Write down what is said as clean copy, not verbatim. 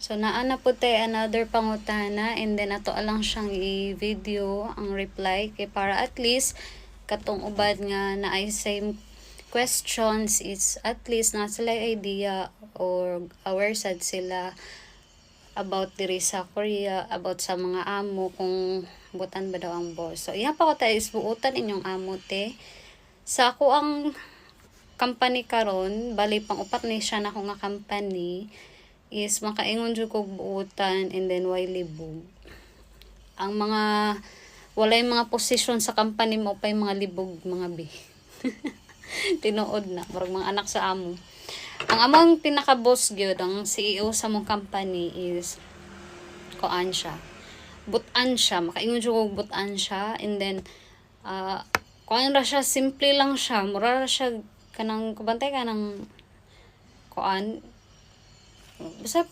So naa na po tayo another pangutana, and then ato lang siyang i-video ang reply kay para at least katong ubad nga na ay same questions is at least na sila idea or aware sad sila about diri sa Korea, about sa mga amo kung butan ba daw ang boss. So iya pa ko tayo is buutan inyong amo te. Sa ako ang company karon, bali pang upat ni siya na ako nga company is makaingon jud kog buutan and then why libog. Ang mga walay mga posisyon sa company mo pay mga libog mga bi. Tinuod na murag mga anak sa amo. Ang among pinaka-boss gyud, ang CEO sa mong company is koan siya. Butan siya, makaingon jud kog butan siya, and then koan ra siya, simple lang siya, mura ra siya kanang kubantay kanang koan basta